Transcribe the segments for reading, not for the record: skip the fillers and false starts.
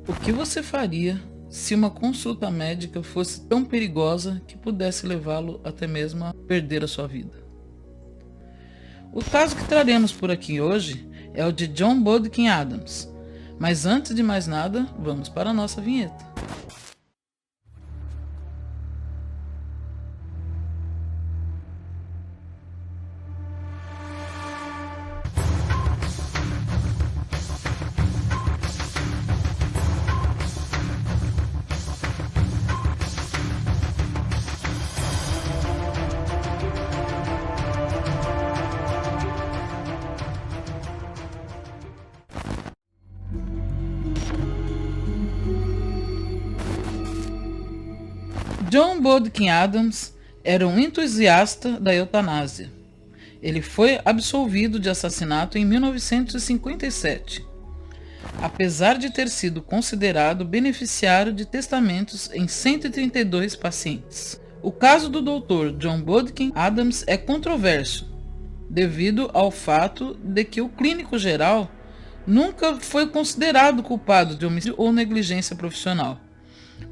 O que você faria se uma consulta médica fosse tão perigosa que pudesse levá-lo até mesmo a perder a sua vida? O caso que traremos por aqui hoje é o de John Bodkin Adams. Mas antes de mais nada, vamos para a nossa vinheta. John Bodkin Adams era um entusiasta da eutanásia. Ele foi absolvido de assassinato em 1957, apesar de ter sido considerado beneficiário de testamentos em 132 pacientes. O caso do Dr. John Bodkin Adams é controverso, devido ao fato de que o clínico geral nunca foi considerado culpado de homicídio ou negligência profissional.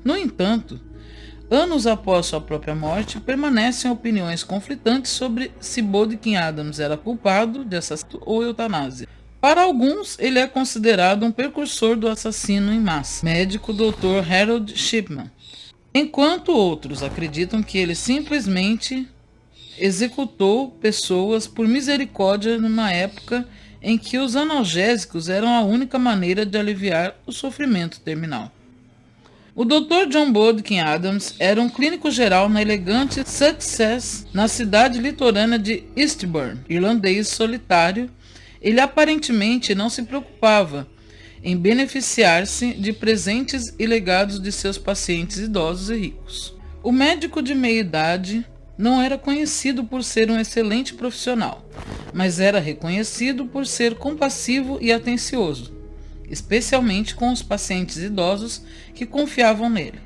No entanto, anos após sua própria morte, permanecem opiniões conflitantes sobre se Bodkin Adams era culpado de assassinato ou eutanásia. Para alguns, ele é considerado um precursor do assassino em massa, médico Dr. Harold Shipman, enquanto outros acreditam que ele simplesmente executou pessoas por misericórdia numa época em que os analgésicos eram a única maneira de aliviar o sofrimento terminal. O Dr. John Bodkin Adams era um clínico geral na elegante Success, na cidade litorânea de Eastbourne. Irlandês solitário, ele aparentemente não se preocupava em beneficiar-se de presentes e legados de seus pacientes idosos e ricos. O médico de meia-idade não era conhecido por ser um excelente profissional, mas era reconhecido por ser compassivo e atencioso, especialmente com os pacientes idosos que confiavam nele.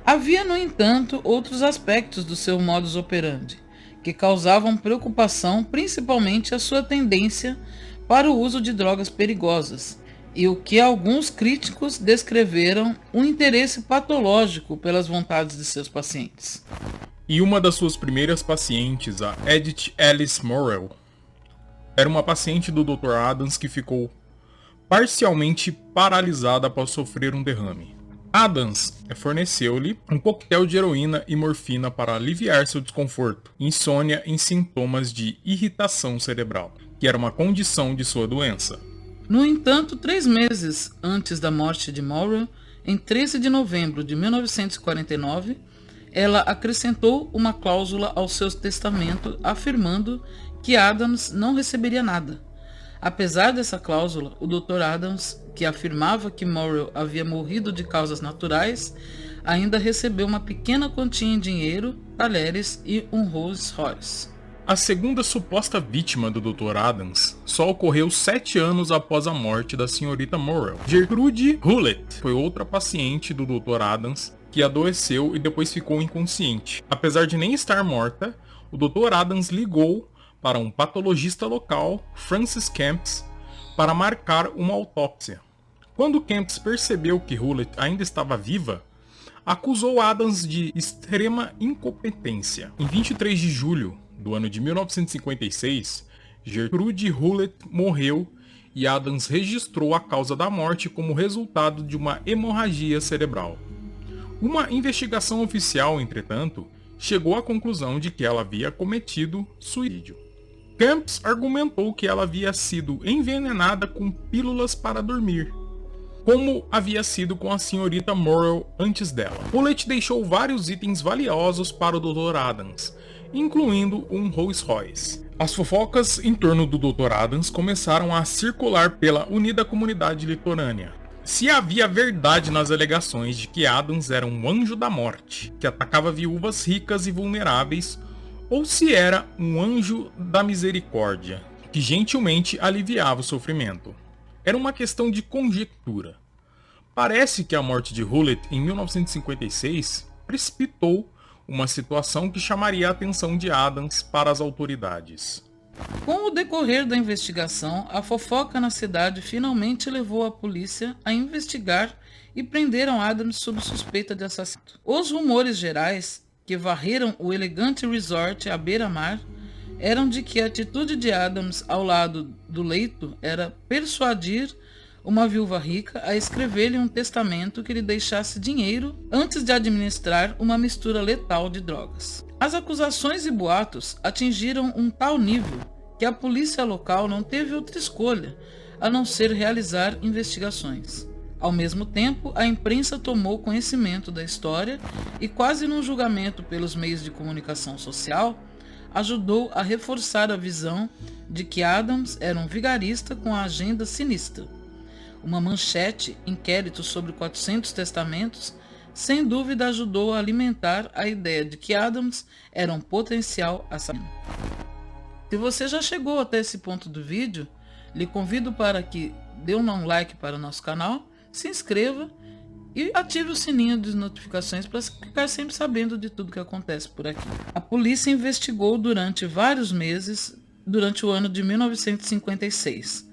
Havia, no entanto, outros aspectos do seu modus operandi, que causavam preocupação, principalmente a sua tendência para o uso de drogas perigosas, e o que alguns críticos descreveram um interesse patológico pelas vontades de seus pacientes. E uma das suas primeiras pacientes, a Edith Alice Morrell, era uma paciente do Dr. Adams que ficou parcialmente paralisada após sofrer um derrame. Adams forneceu-lhe um coquetel de heroína e morfina para aliviar seu desconforto, insônia e sintomas de irritação cerebral, que era uma condição de sua doença. No entanto, 3 meses antes da morte de Morrell, em 13 de novembro de 1949, ela acrescentou uma cláusula ao seu testamento afirmando que Adams não receberia nada. Apesar dessa cláusula, o Dr. Adams, que afirmava que Morrell havia morrido de causas naturais, ainda recebeu uma pequena quantia em dinheiro, talheres e um Rolls Royce. A segunda suposta vítima do Dr. Adams só ocorreu 7 anos após a morte da senhorita Morrell. Gertrude Hewlett foi outra paciente do Dr. Adams que adoeceu e depois ficou inconsciente. Apesar de nem estar morta, o Dr. Adams ligou para um patologista local, Francis Kempis, para marcar uma autópsia. Quando Kempis percebeu que Hewlett ainda estava viva, acusou Adams de extrema incompetência. Em 23 de julho do ano de 1956, Gertrude Hewlett morreu e Adams registrou a causa da morte como resultado de uma hemorragia cerebral. Uma investigação oficial, entretanto, chegou à conclusão de que ela havia cometido suicídio. Kempis argumentou que ela havia sido envenenada com pílulas para dormir, como havia sido com a senhorita Morrell antes dela. Hewlett deixou vários itens valiosos para o Dr. Adams, incluindo um Rolls Royce. As fofocas em torno do Dr. Adams começaram a circular pela unida comunidade litorânea. Se havia verdade nas alegações de que Adams era um anjo da morte, que atacava viúvas ricas e vulneráveis, ou se era um anjo da misericórdia, que gentilmente aliviava o sofrimento. Era uma questão de conjectura. Parece que a morte de Hewlett em 1956 precipitou uma situação que chamaria a atenção de Adams para as autoridades. Com o decorrer da investigação, a fofoca na cidade finalmente levou a polícia a investigar e prenderam Adams sob suspeita de assassinato. Os rumores gerais que varreram o elegante resort à beira-mar eram de que a atitude de Adams ao lado do leito era persuadir uma viúva rica a escrever-lhe um testamento que lhe deixasse dinheiro antes de administrar uma mistura letal de drogas. As acusações e boatos atingiram um tal nível que a polícia local não teve outra escolha a não ser realizar investigações. Ao mesmo tempo, a imprensa tomou conhecimento da história e, quase num julgamento pelos meios de comunicação social, ajudou a reforçar a visão de que Adams era um vigarista com a agenda sinistra. Uma manchete, inquérito sobre 400 testamentos, sem dúvida ajudou a alimentar a ideia de que Adams era um potencial assassino. Se você já chegou até esse ponto do vídeo, lhe convido para que dê um like para o nosso canal, se inscreva e ative o sininho de notificações para ficar sempre sabendo de tudo que acontece por aqui. A polícia investigou durante vários meses durante o ano de 1956.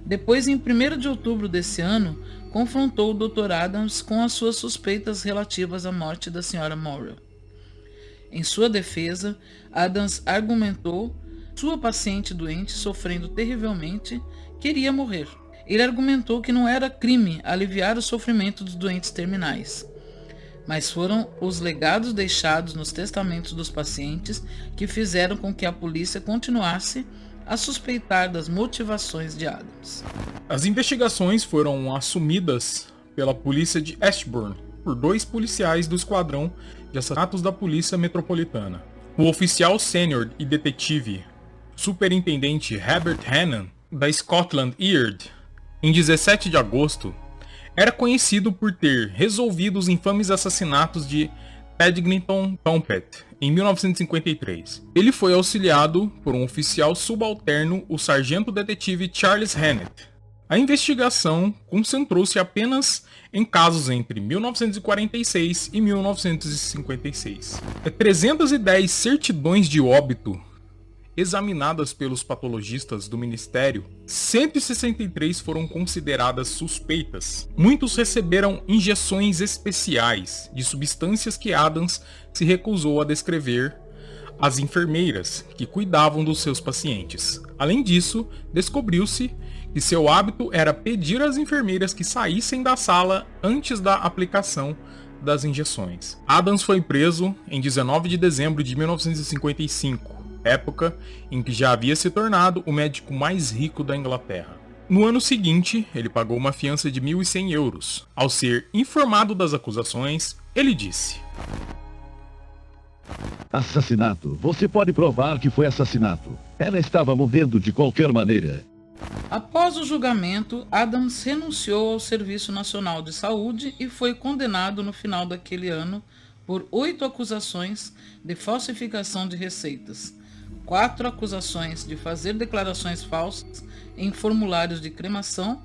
Depois, em 1º de outubro desse ano, confrontou o Dr. Adams com as suas suspeitas relativas à morte da Sra. Morrell. Em sua defesa, Adams argumentou que sua paciente doente, sofrendo terrivelmente, queria morrer. Ele argumentou que não era crime aliviar o sofrimento dos doentes terminais, mas foram os legados deixados nos testamentos dos pacientes que fizeram com que a polícia continuasse a suspeitar das motivações de Adams. As investigações foram assumidas pela polícia de Ashburn por 2 policiais do esquadrão de assassinatos da Polícia Metropolitana. O oficial sênior e detetive superintendente Herbert Hannan, da Scotland Yard, em 17 de agosto, era conhecido por ter resolvido os infames assassinatos de Paddington Tompkins em 1953. Ele foi auxiliado por um oficial subalterno, o sargento detetive Charles Hannett. A investigação concentrou-se apenas em casos entre 1946 e 1956. 310 certidões de óbito examinadas pelos patologistas do Ministério, 163 foram consideradas suspeitas. Muitos receberam injeções especiais de substâncias que Adams se recusou a descrever às enfermeiras que cuidavam dos seus pacientes. Além disso, descobriu-se que seu hábito era pedir às enfermeiras que saíssem da sala antes da aplicação das injeções. Adams foi preso em 19 de dezembro de 1955. Época em que já havia se tornado o médico mais rico da Inglaterra. No ano seguinte, ele pagou uma fiança de 1.100 euros. Ao ser informado das acusações, ele disse: assassinato. Você pode provar que foi assassinato. Ela estava morrendo de qualquer maneira. Após o julgamento, Adams renunciou ao Serviço Nacional de Saúde e foi condenado no final daquele ano por 8 acusações de falsificação de receitas, 4 acusações de fazer declarações falsas em formulários de cremação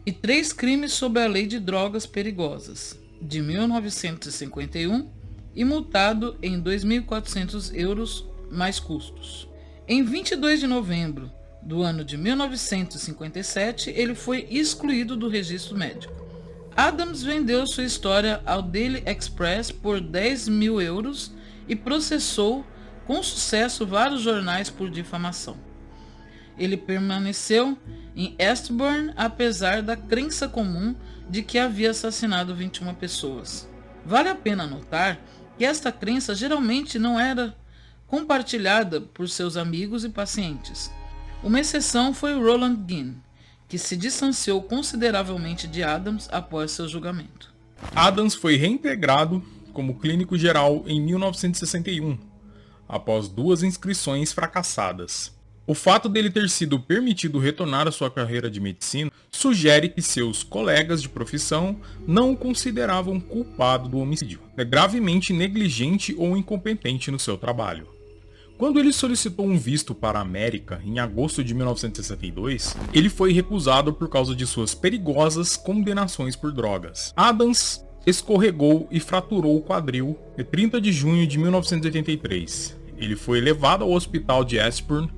e 3 crimes sob a Lei de Drogas Perigosas, de 1951, e multado em 2.400 euros mais custos. Em 22 de novembro do ano de 1957, ele foi excluído do registro médico. Adams vendeu sua história ao Daily Express por 10.000 euros e processou com sucesso vários jornais por difamação. Ele permaneceu em Eastbourne apesar da crença comum de que havia assassinado 21 pessoas. Vale a pena notar que esta crença geralmente não era compartilhada por seus amigos e pacientes. Uma exceção foi o Roland Gein, que se distanciou consideravelmente de Adams após seu julgamento. Adams foi reintegrado como clínico geral em 1961, após 2 inscrições fracassadas. O fato dele ter sido permitido retornar à sua carreira de medicina sugere que seus colegas de profissão não o consideravam culpado do homicídio. É gravemente negligente ou incompetente no seu trabalho. Quando ele solicitou um visto para a América em agosto de 1962, ele foi recusado por causa de suas perigosas condenações por drogas. Adams escorregou e fraturou o quadril em 30 de junho de 1983. Ele foi levado ao hospital de Eastbourne,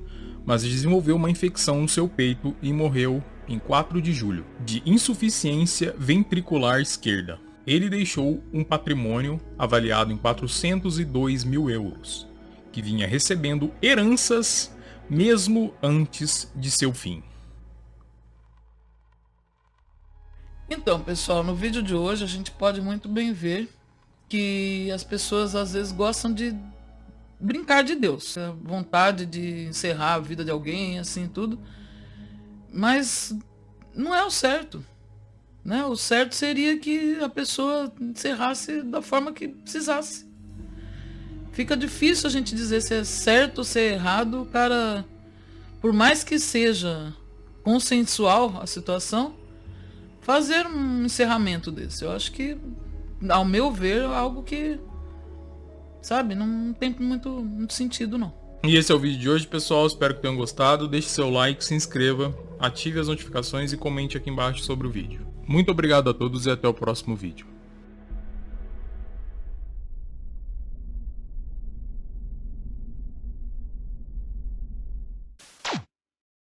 mas desenvolveu uma infecção no seu peito e morreu em 4 de julho, de insuficiência ventricular esquerda. Ele deixou um patrimônio avaliado em 402 mil euros, que vinha recebendo heranças mesmo antes de seu fim. Então, pessoal, no vídeo de hoje a gente pode muito bem ver que as pessoas às vezes gostam de brincar de Deus, a vontade de encerrar a vida de alguém, assim, tudo, mas não é o certo. Né? O certo seria que a pessoa encerrasse da forma que precisasse. Fica difícil a gente dizer se é certo ou se é errado. O cara, por mais que seja consensual a situação, fazer um encerramento desse. Eu acho que, ao meu ver, é algo que, sabe, não tem muito sentido, não. E esse é o vídeo de hoje, pessoal. Espero que tenham gostado. Deixe seu like, se inscreva, ative as notificações e comente aqui embaixo sobre o vídeo. Muito obrigado a todos e até o próximo vídeo.